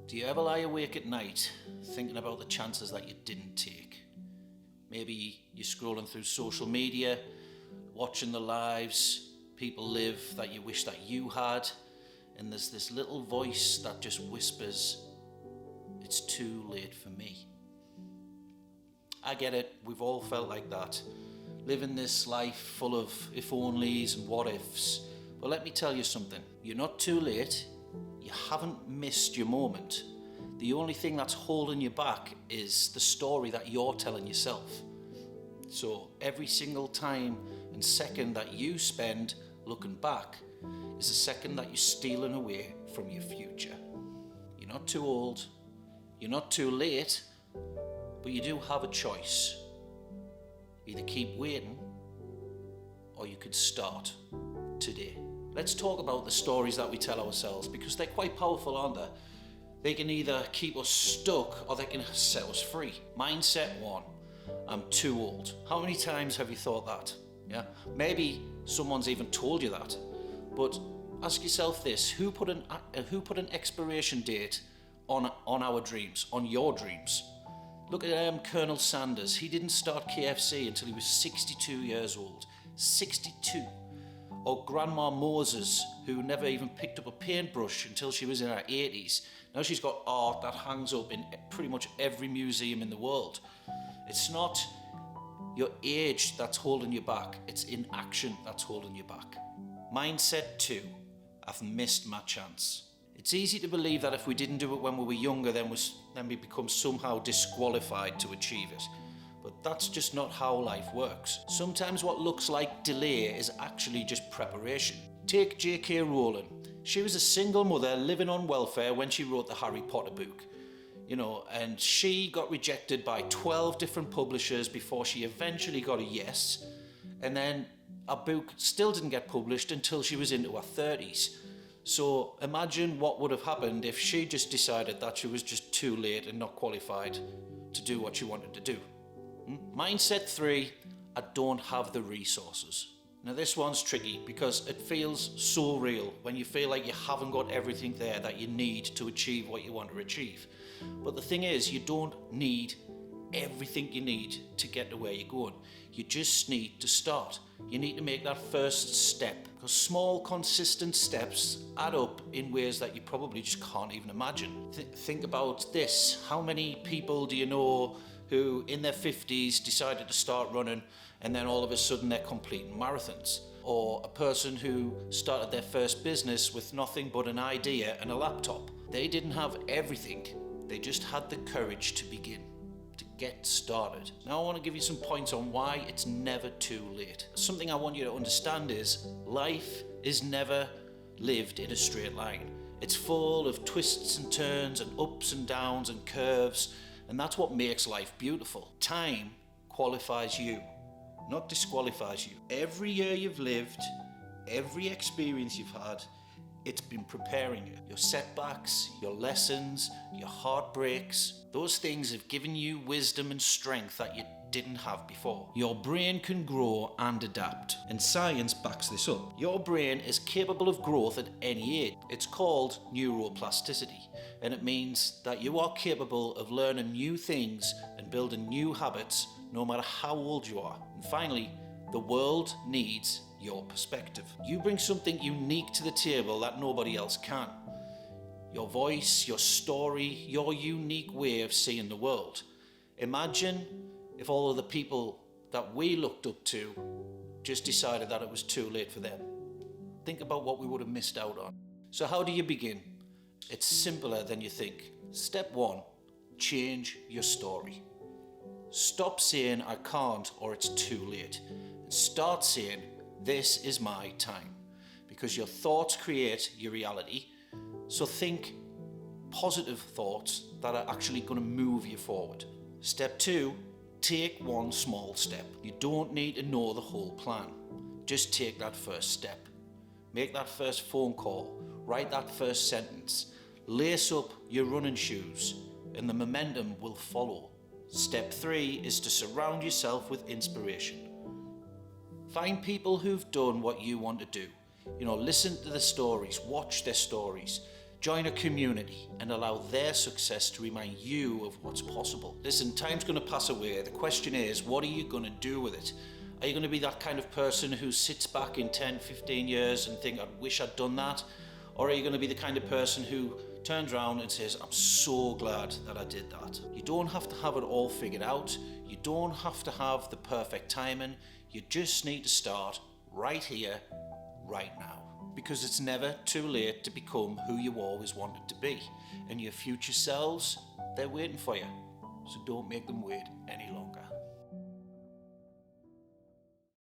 Do you ever lie awake at night thinking about the chances that you didn't take? Maybe you're scrolling through social media, watching the lives people live that you wish that you had, and there's this little voice that just whispers, "It's too late for me." I get it, we've all felt like that, living this life full of if-onlys and what-ifs. But let me tell you something, you're not too late, you haven't missed your moment. The only thing that's holding you back is the story that you're telling yourself. So every single time and second that you spend looking back is a second that you're stealing away from your future. You're not too old, you're not too late, but you do have a choice. Either keep waiting or you could start today. Let's talk about the stories that we tell ourselves because they're quite powerful, aren't they? They can either keep us stuck or they can set us free. Mindset 1, I'm too old. How many times have you thought that? Yeah, maybe someone's even told you that. But ask yourself this, who put an expiration date on our dreams, on your dreams? Look at Colonel Sanders. He didn't start KFC until he was 62 years old. 62. Or Grandma Moses, who never even picked up a paintbrush until she was in her 80s. Now she's got art that hangs up in pretty much every museum in the world. It's not your age that's holding you back, it's inaction that's holding you back. Mindset 2, I've missed my chance. It's easy to believe that if we didn't do it when we were younger, then we become somehow disqualified to achieve it. But that's just not how life works. Sometimes what looks like delay is actually just preparation. Take J.K. Rowling. She was a single mother living on welfare when she wrote the Harry Potter book. And she got rejected by 12 different publishers before she eventually got a yes. And then her book still didn't get published until she was into her 30s. So imagine what would have happened if she just decided that she was just too late and not qualified to do what she wanted to do. Mindset 3, I don't have the resources. Now this one's tricky because it feels so real when you feel like you haven't got everything there that you need to achieve what you want to achieve. But the thing is, you don't need everything you need to get to where you're going. You just need to start. You need to make that first step because small, consistent steps add up in ways that you probably just can't even imagine. Think about this. How many people do you know who in their 50s decided to start running and then all of a sudden they're completing marathons? Or a person who started their first business with nothing but an idea and a laptop. They didn't have everything, they just had the courage to begin, to get started. Now I want to give you some points on why it's never too late. Something I want you to understand is life is never lived in a straight line. It's full of twists and turns and ups and downs and curves. And that's what makes life beautiful. Time qualifies you, not disqualifies you. Every year you've lived, every experience you've had, it's been preparing you. Your setbacks, your lessons, your heartbreaks, those things have given you wisdom and strength that you didn't have before. Your brain can grow and adapt, and science backs this up. Your brain is capable of growth at any age. It's called neuroplasticity, and it means that you are capable of learning new things and building new habits no matter how old you are. And finally, the world needs your perspective. You bring something unique to the table that nobody else can. Your voice, your story, your unique way of seeing the world. Imagine if all of the people that we looked up to just decided that it was too late for them. Think about what we would have missed out on. So how do you begin? It's simpler than you think. Step 1, change your story. Stop saying I can't or it's too late. And start saying this is my time. Because your thoughts create your reality. So think positive thoughts that are actually going to move you forward. Step 2, take one small step. You don't need to know the whole plan. Just take that first step. Make that first phone call. Write that first sentence. Lace up your running shoes and the momentum will follow. Step 3 is to surround yourself with inspiration. Find people who've done what you want to do. Listen to the stories, watch their stories. Join a community and allow their success to remind you of what's possible. Listen, time's going to pass away. The question is, what are you going to do with it? Are you going to be that kind of person who sits back in 10, 15 years and think, I wish I'd done that? Or are you going to be the kind of person who turns around and says, I'm so glad that I did that? You don't have to have it all figured out. You don't have to have the perfect timing. You just need to start right here, right now. Because it's never too late to become who you always wanted to be. And your future selves, they're waiting for you. So don't make them wait any longer.